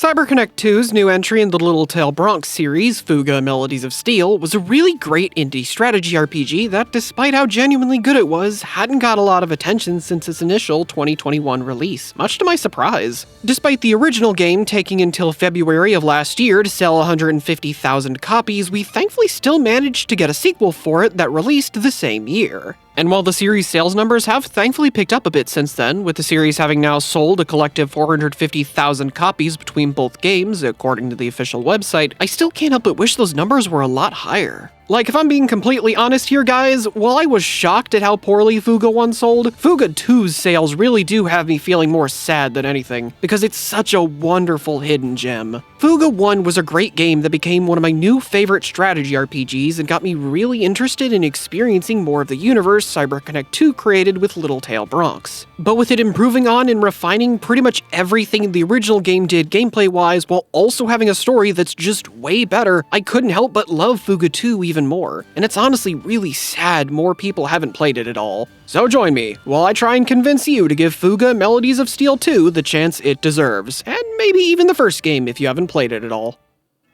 CyberConnect 2's new entry in the Little Tail Bronx series, Fuga Melodies of Steel, was a really great indie strategy RPG that, despite how genuinely good it was, hadn't got a lot of attention since its initial 2021 release, much to my surprise. Despite the original game taking until February of last year to sell 150,000 copies, we thankfully still managed to get a sequel for it that released the same year. And while the series' sales numbers have thankfully picked up a bit since then, with the series having now sold a collective 450,000 copies between both games, according to the official website, I still can't help but wish those numbers were a lot higher. Like, if I'm being completely honest here, guys, while I was shocked at how poorly Fuga 1 sold, Fuga 2's sales really do have me feeling more sad than anything, because it's such a wonderful hidden gem. Fuga 1 was a great game that became one of my new favorite strategy RPGs and got me really interested in experiencing more of the universe CyberConnect 2 created with Little Tail Bronx. But with it improving on and refining pretty much everything the original game did gameplay-wise while also having a story that's just way better, I couldn't help but love Fuga 2 even more, and it's honestly really sad more people haven't played it at all. So join me while I try and convince you to give Fuga Melodies of Steel 2 the chance it deserves, and maybe even the first game if you haven't played it at all.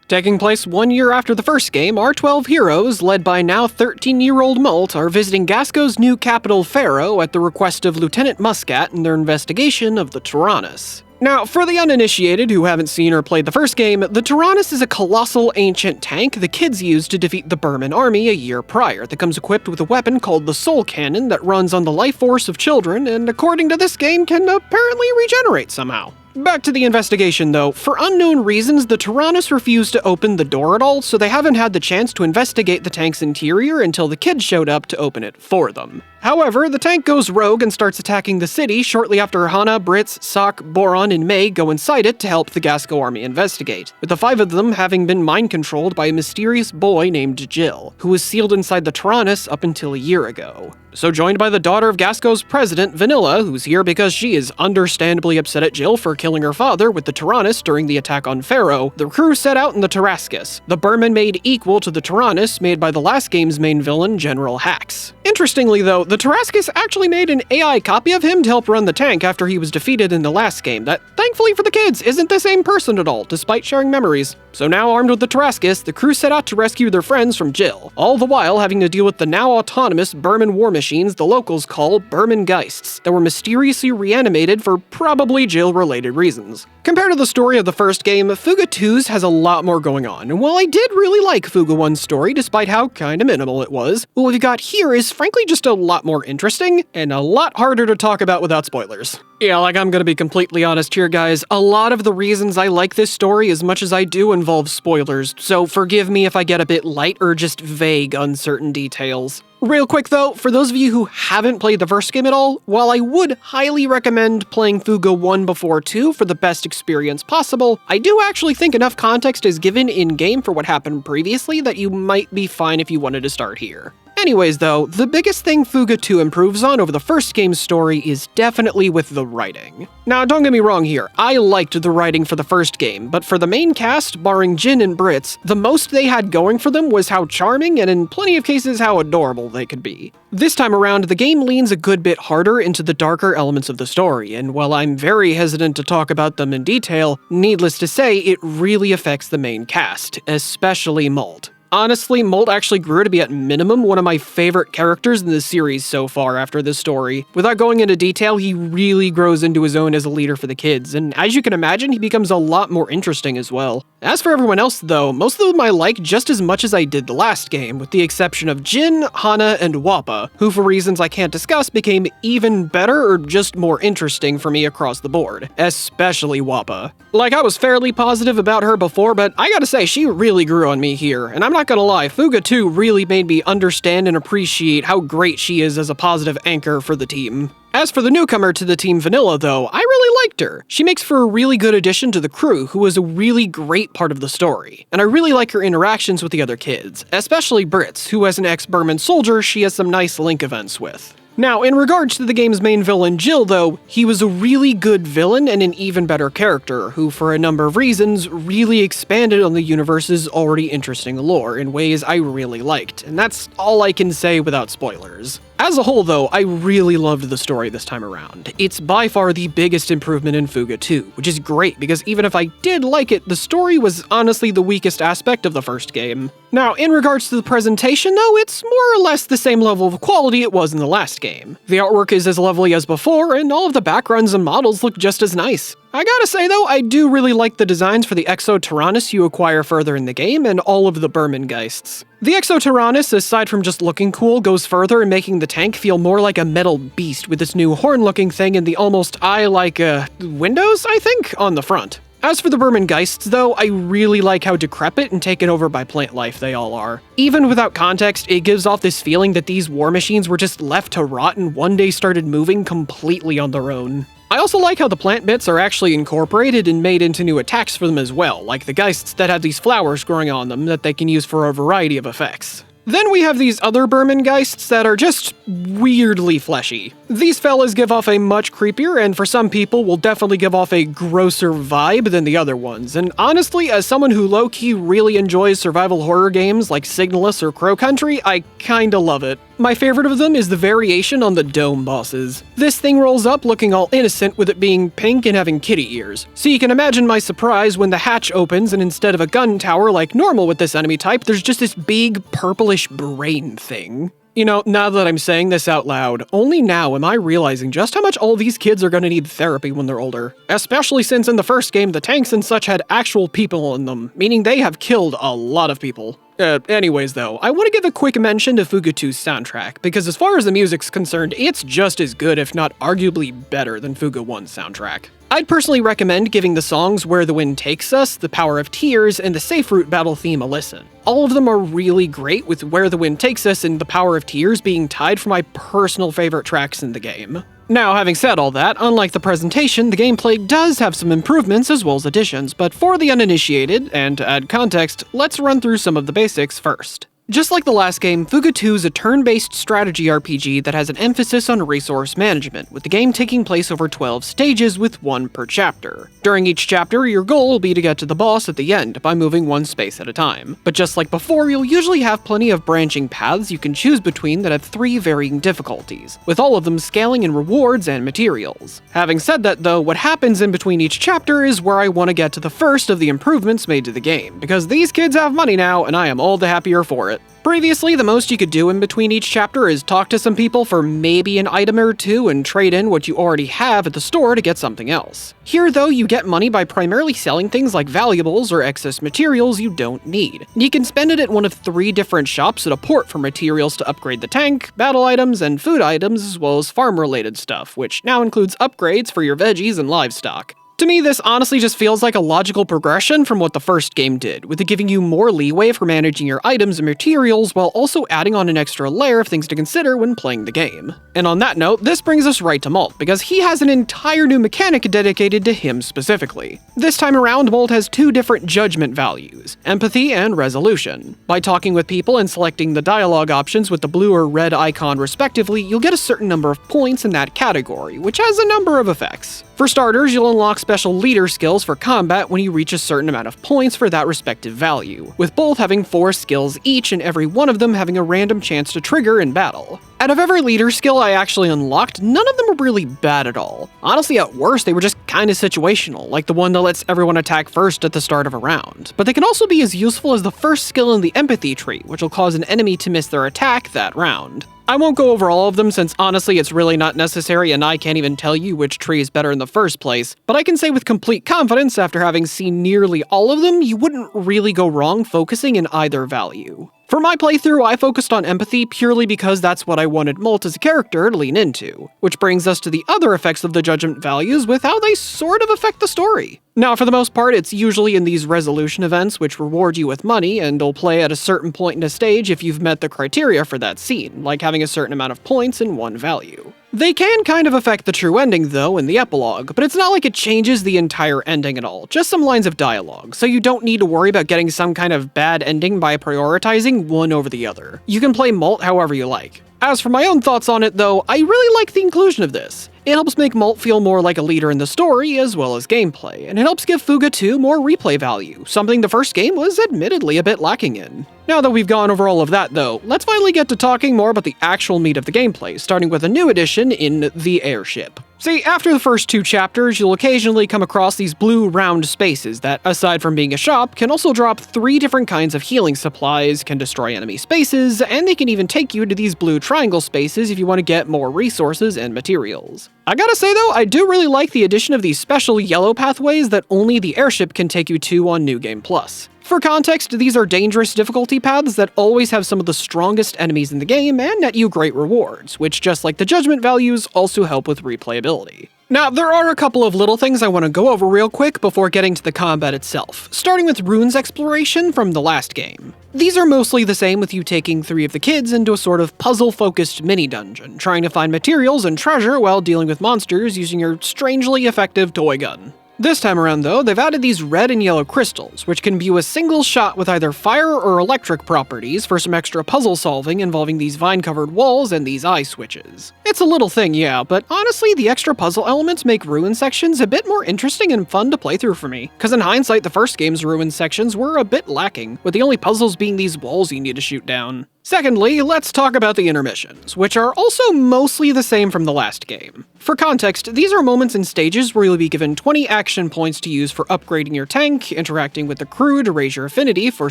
Taking place 1 year after the first game, our 12 heroes, led by now 13-year-old Molt, are visiting Gasco's new capital, Faro, at the request of Lieutenant Muscat in their investigation of the Tyrannus. Now, for the uninitiated who haven't seen or played the first game, the Tyrannus is a colossal ancient tank the kids used to defeat the Burman army a year prior that comes equipped with a weapon called the Soul Cannon that runs on the life force of children and, according to this game, can apparently regenerate somehow. Back to the investigation though, for unknown reasons the Tyrannus refused to open the door at all, so they haven't had the chance to investigate the tank's interior until the kids showed up to open it for them. However, the tank goes rogue and starts attacking the city shortly after Hana, Britz, Sok, Boron, and May go inside it to help the Gasco army investigate, with the 5 of them having been mind-controlled by a mysterious boy named Jill, who was sealed inside the Tyrannus up until a year ago. So joined by the daughter of Gasco's president, Vanilla, who's here because she is understandably upset at Jill for killing her father with the Tyrannus during the attack on Faro, the crew set out in the Tarascus, the Burman made equal to the Tyrannus made by the last game's main villain, General Hax. Interestingly though, the Tarascus actually made an AI copy of him to help run the tank after he was defeated in the last game that, thankfully for the kids, isn't the same person at all, despite sharing memories. So now armed with the Tarascus, the crew set out to rescue their friends from Jill, all the while having to deal with the now autonomous Burman war machines the locals call Burman Geists, that were mysteriously reanimated for probably Jill-related reasons. Compared to the story of the first game, Fuga 2's has a lot more going on, and while I did really like Fuga 1's story despite how kinda minimal it was, what we've got here is frankly just a lot more interesting, and a lot harder to talk about without spoilers. Yeah, like I'm gonna be completely honest here guys, a lot of the reasons I like this story as much as I do involve spoilers, so forgive me if I get a bit light or just vague on certain details. Real quick though, for those of you who haven't played the first game at all, while I would highly recommend playing Fuga 1 before 2 for the best experience possible, I do actually think enough context is given in-game for what happened previously that you might be fine if you wanted to start here. Anyways though, the biggest thing Fuga 2 improves on over the first game's story is definitely with the writing. Now don't get me wrong here, I liked the writing for the first game, but for the main cast, barring Jin and Britz, the most they had going for them was how charming and in plenty of cases how adorable they could be. This time around, the game leans a good bit harder into the darker elements of the story, and while I'm very hesitant to talk about them in detail, needless to say, it really affects the main cast, especially Molt. Honestly, Molt actually grew to be at minimum one of my favorite characters in the series so far after this story. Without going into detail, he really grows into his own as a leader for the kids, and as you can imagine, he becomes a lot more interesting as well. As for everyone else though, most of them I like just as much as I did the last game, with the exception of Jin, Hana, and Wappa, who for reasons I can't discuss became even better or just more interesting for me across the board, especially Wappa. Like, I was fairly positive about her before, but I gotta say, she really grew on me here, and I'm not gonna lie, Fuga 2 really made me understand and appreciate how great she is as a positive anchor for the team. As for the newcomer to the team Vanilla though, I really liked her. She makes for a really good addition to the crew, who was a really great part of the story. And I really like her interactions with the other kids, especially Britz, who as an ex-Burman soldier she has some nice link events with. Now, in regards to the game's main villain Jill though, he was a really good villain and an even better character, who for a number of reasons really expanded on the universe's already interesting lore in ways I really liked, and that's all I can say without spoilers. As a whole, though, I really loved the story this time around. It's by far the biggest improvement in Fuga 2, which is great because even if I did like it, the story was honestly the weakest aspect of the first game. Now, in regards to the presentation, though, it's more or less the same level of quality it was in the last game. The artwork is as lovely as before, and all of the backgrounds and models look just as nice. I gotta say though, I do really like the designs for the Exo-Tyrannus you acquire further in the game and all of the Bermangeists. The Exo-Tyrannus, aside from just looking cool, goes further in making the tank feel more like a metal beast with this new horn-looking thing and the almost eye-like, windows, I think, on the front. As for the Bermangeists, though, I really like how decrepit and taken over by plant life they all are. Even without context, it gives off this feeling that these war machines were just left to rot and one day started moving completely on their own. I also like how the plant bits are actually incorporated and made into new attacks for them as well, like the Geists that have these flowers growing on them that they can use for a variety of effects. Then we have these other Bermangeists that are just weirdly fleshy. These fellas give off a much creepier and for some people will definitely give off a grosser vibe than the other ones, and honestly, as someone who low-key really enjoys survival horror games like Signalis or Crow Country, I kinda love it. My favorite of them is the variation on the dome bosses. This thing rolls up looking all innocent with it being pink and having kitty ears. So you can imagine my surprise when the hatch opens and instead of a gun tower like normal with this enemy type, there's just this big purplish brain thing. You know, now that I'm saying this out loud, only now am I realizing just how much all these kids are gonna need therapy when they're older. Especially since in the first game, the tanks and such had actual people in them, meaning they have killed a lot of people. Anyways though, I want to give a quick mention to Fuga 2's soundtrack, because as far as the music's concerned, it's just as good if not arguably better than Fuga 1's soundtrack. I'd personally recommend giving the songs Where the Wind Takes Us, The Power of Tears, and the Safe Route Battle theme a listen. All of them are really great, with Where the Wind Takes Us and The Power of Tears being tied for my personal favorite tracks in the game. Now, having said all that, unlike the presentation, the gameplay does have some improvements as well as additions, but for the uninitiated, and to add context, let's run through some of the basics first. Just like the last game, Fuga 2 is a turn-based strategy RPG that has an emphasis on resource management, with the game taking place over 12 stages with one per chapter. During each chapter, your goal will be to get to the boss at the end by moving one space at a time. But just like before, you'll usually have plenty of branching paths you can choose between that have 3 varying difficulties, with all of them scaling in rewards and materials. Having said that though, what happens in between each chapter is where I want to get to the first of the improvements made to the game, because these kids have money now and I am all the happier for it. Previously, the most you could do in between each chapter is talk to some people for maybe an item or two and trade in what you already have at the store to get something else. Here, though, you get money by primarily selling things like valuables or excess materials you don't need. You can spend it at one of 3 different shops at a port for materials to upgrade the tank, battle items, and food items, as well as farm-related stuff, which now includes upgrades for your veggies and livestock. To me, this honestly just feels like a logical progression from what the first game did, with it giving you more leeway for managing your items and materials while also adding on an extra layer of things to consider when playing the game. And on that note, this brings us right to Malt, because he has an entire new mechanic dedicated to him specifically. This time around, Malt has 2 different judgment values, empathy and resolution. By talking with people and selecting the dialogue options with the blue or red icon respectively, you'll get a certain number of points in that category, which has a number of effects. For starters, you'll unlock special leader skills for combat when you reach a certain amount of points for that respective value, with both having 4 skills each and every one of them having a random chance to trigger in battle. Out of every leader skill I actually unlocked, none of them were really bad at all. Honestly, at worst, they were just kinda situational, like the one that lets everyone attack first at the start of a round. But they can also be as useful as the first skill in the empathy tree, which will cause an enemy to miss their attack that round. I won't go over all of them since honestly it's really not necessary and I can't even tell you which tree is better in the first place, but I can say with complete confidence after having seen nearly all of them, you wouldn't really go wrong focusing in either value. For my playthrough, I focused on empathy purely because that's what I wanted Malt as a character to lean into, which brings us to the other effects of the judgment values with how they sort of affect the story. Now, for the most part, it's usually in these resolution events which reward you with money and will play at a certain point in a stage if you've met the criteria for that scene, like having a certain amount of points in one value. They can kind of affect the true ending, though, in the epilogue, but it's not like it changes the entire ending at all, just some lines of dialogue, so you don't need to worry about getting some kind of bad ending by prioritizing one over the other. You can play Malt however you like. As for my own thoughts on it though, I really like the inclusion of this. It helps make Molt feel more like a leader in the story as well as gameplay, and it helps give Fuga 2 more replay value, something the first game was admittedly a bit lacking in. Now that we've gone over all of that though, let's finally get to talking more about the actual meat of the gameplay, starting with a new addition in the airship. See, after the first 2 chapters, you'll occasionally come across these blue round spaces that, aside from being a shop, can also drop 3 different kinds of healing supplies, can destroy enemy spaces, and they can even take you to these blue triangle spaces if you want to get more resources and materials. I gotta say though, I do really like the addition of these special yellow pathways that only the airship can take you to on New Game Plus. For context, these are dangerous difficulty paths that always have some of the strongest enemies in the game and net you great rewards, which just like the judgment values, also help with replayability. Now, there are a couple of little things I want to go over real quick before getting to the combat itself, starting with runes exploration from the last game. These are mostly the same with you taking 3 of the kids into a sort of puzzle-focused mini-dungeon, trying to find materials and treasure while dealing with monsters using your strangely effective toy gun. This time around though, they've added these red and yellow crystals, which can view a single shot with either fire or electric properties for some extra puzzle solving involving these vine-covered walls and these eye switches. It's a little thing, yeah, but honestly, the extra puzzle elements make ruin sections a bit more interesting and fun to play through for me, cause in hindsight the first game's ruin sections were a bit lacking, with the only puzzles being these walls you need to shoot down. Secondly, let's talk about the intermissions, which are also mostly the same from the last game. For context, these are moments and stages where you'll be given 20 action points to use for upgrading your tank, interacting with the crew to raise your affinity for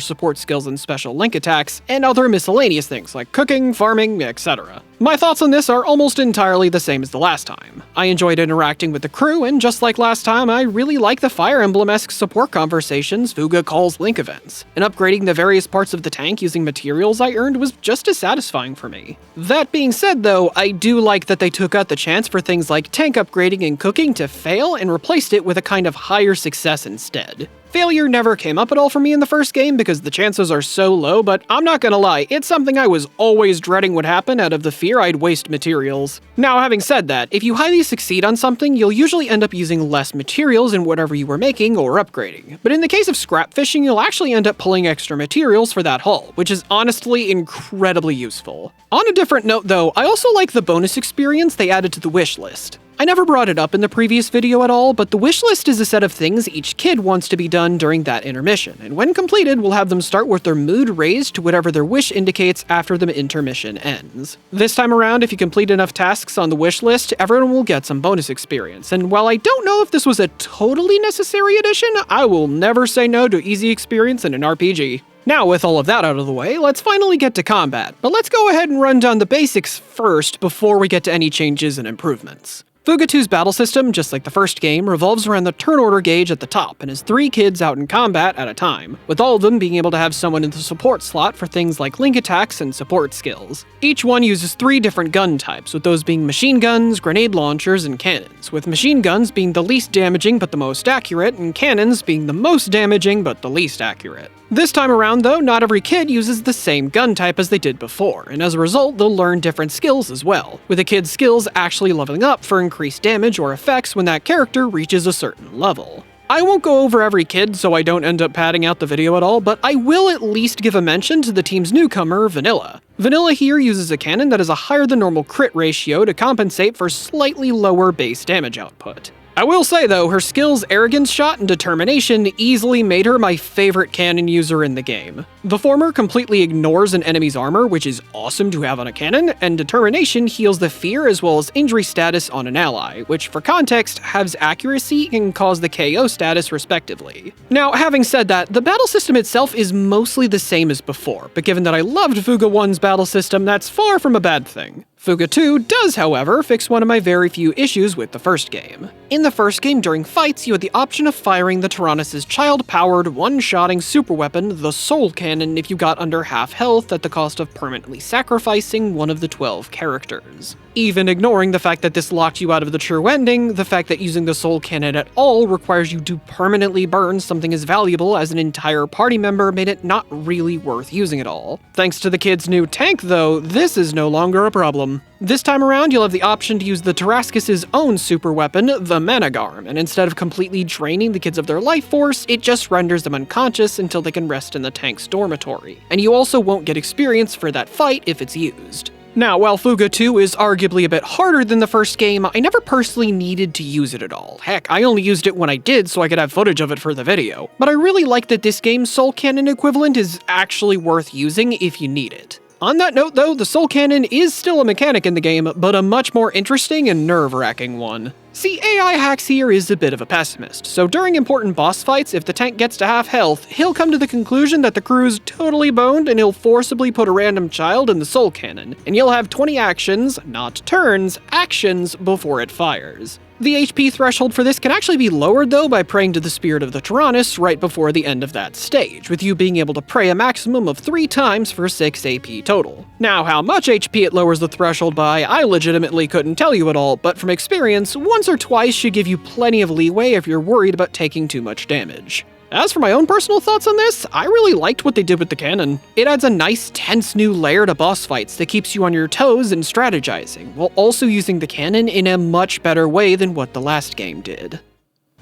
support skills and special link attacks, and other miscellaneous things like cooking, farming, etc. My thoughts on this are almost entirely the same as the last time. I enjoyed interacting with the crew, and just like last time, I really like the Fire Emblem-esque support conversations Fuga calls link events, and upgrading the various parts of the tank using materials I earned was just as satisfying for me. That being said though, I do like that they took out the chance for things like tank upgrading and cooking to fail and replaced it with a kind of higher success instead. Failure never came up at all for me in the first game because the chances are so low, but I'm not gonna lie, it's something I was always dreading would happen out of the fear I'd waste materials. Now, having said that, if you highly succeed on something, you'll usually end up using less materials in whatever you were making or upgrading. But in the case of scrap fishing, you'll actually end up pulling extra materials for that haul, which is honestly incredibly useful. On a different note though, I also like the bonus experience they added to the wish list. I never brought it up in the previous video at all, but the wish list is a set of things each kid wants to be done during that intermission, and when completed, we'll have them start with their mood raised to whatever their wish indicates after the intermission ends. This time around, if you complete enough tasks on the wish list, everyone will get some bonus experience, and while I don't know if this was a totally necessary addition, I will never say no to easy experience in an RPG. Now, with all of that out of the way, let's finally get to combat, but let's go ahead and run down the basics first before we get to any changes and improvements. Fuga 2's battle system, just like the first game, revolves around the turn order gauge at the top and has 3 kids out in combat at a time, with all of them being able to have someone in the support slot for things like link attacks and support skills. Each one uses 3 different gun types, with those being machine guns, grenade launchers, and cannons, with machine guns being the least damaging but the most accurate, and cannons being the most damaging but the least accurate. This time around though, not every kid uses the same gun type as they did before, and as a result, they'll learn different skills as well, with a kid's skills actually leveling up for increased damage or effects when that character reaches a certain level. I won't go over every kid so I don't end up padding out the video at all, but I will at least give a mention to the team's newcomer, Vanilla. Vanilla here uses a cannon that has a higher than normal crit ratio to compensate for slightly lower base damage output. I will say though, her skills Arrogance Shot and Determination easily made her my favorite cannon user in the game. The former completely ignores an enemy's armor, which is awesome to have on a cannon, and Determination heals the fear as well as injury status on an ally, which for context, halves accuracy and cause the KO status respectively. Now, having said that, the battle system itself is mostly the same as before, but given that I loved Fuga 1's battle system, that's far from a bad thing. Fuga 2 does, however, fix one of my very few issues with the first game. In the first game, during fights, you had the option of firing the Tyrannus' child-powered, one-shotting superweapon, the Soul Cannon, if you got under half health at the cost of permanently sacrificing one of the 12 characters. Even ignoring the fact that this locked you out of the true ending, the fact that using the Soul Cannon at all requires you to permanently burn something as valuable as an entire party member made it not really worth using at all. Thanks to the kid's new tank, though, this is no longer a problem. This time around, you'll have the option to use the Tarascus' own super weapon, the Managarm, and instead of completely draining the kids of their life force, it just renders them unconscious until they can rest in the tank's dormitory. And you also won't get experience for that fight if it's used. Now, while Fuga 2 is arguably a bit harder than the first game, I never personally needed to use it at all. Heck, I only used it when I did so I could have footage of it for the video. But I really like that this game's Soul Cannon equivalent is actually worth using if you need it. On that note though, the Soul Cannon is still a mechanic in the game, but a much more interesting and nerve-wracking one. See, AI Hacks here is a bit of a pessimist, so during important boss fights, if the tank gets to half health, he'll come to the conclusion that the crew's totally boned and he'll forcibly put a random child in the Soul Cannon, and you'll have 20 actions, not turns, actions before it fires. The HP threshold for this can actually be lowered though by praying to the spirit of the Tyrannus right before the end of that stage, with you being able to pray a maximum of 3 times for 6 AP total. Now, how much HP it lowers the threshold by, I legitimately couldn't tell you at all, but from experience, once or twice should give you plenty of leeway if you're worried about taking too much damage. As for my own personal thoughts on this, I really liked what they did with the cannon. It adds a nice, tense new layer to boss fights that keeps you on your toes and strategizing, while also using the cannon in a much better way than what the last game did.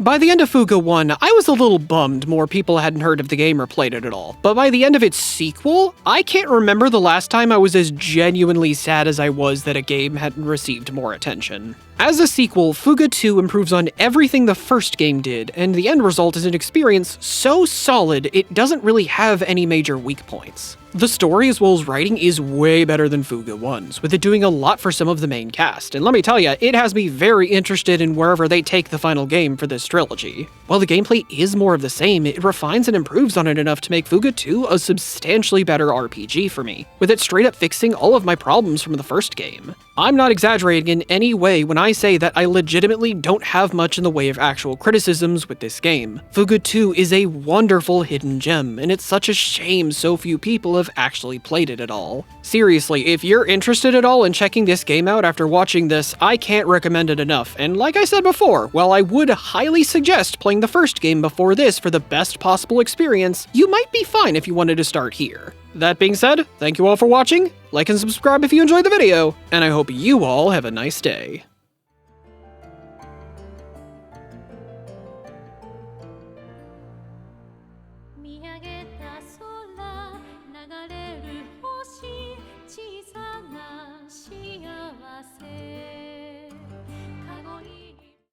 By the end of Fuga 1, I was a little bummed more people hadn't heard of the game or played it at all, but by the end of its sequel, I can't remember the last time I was as genuinely sad as I was that a game hadn't received more attention. As a sequel, Fuga 2 improves on everything the first game did, and the end result is an experience so solid it doesn't really have any major weak points. The story as well as writing is way better than Fuga 1's, with it doing a lot for some of the main cast, and let me tell ya, it has me very interested in wherever they take the final game for this trilogy. While the gameplay is more of the same, it refines and improves on it enough to make Fuga 2 a substantially better RPG for me, with it straight up fixing all of my problems from the first game. I'm not exaggerating in any way when I say that I legitimately don't have much in the way of actual criticisms with this game. Fuga 2 is a wonderful hidden gem, and it's such a shame so few people have actually played it at all. Seriously, if you're interested at all in checking this game out after watching this, I can't recommend it enough, and like I said before, while I would highly suggest playing the first game before this for the best possible experience, you might be fine if you wanted to start here. That being said, thank you all for watching, like and subscribe if you enjoyed the video, and I hope you all have a nice day.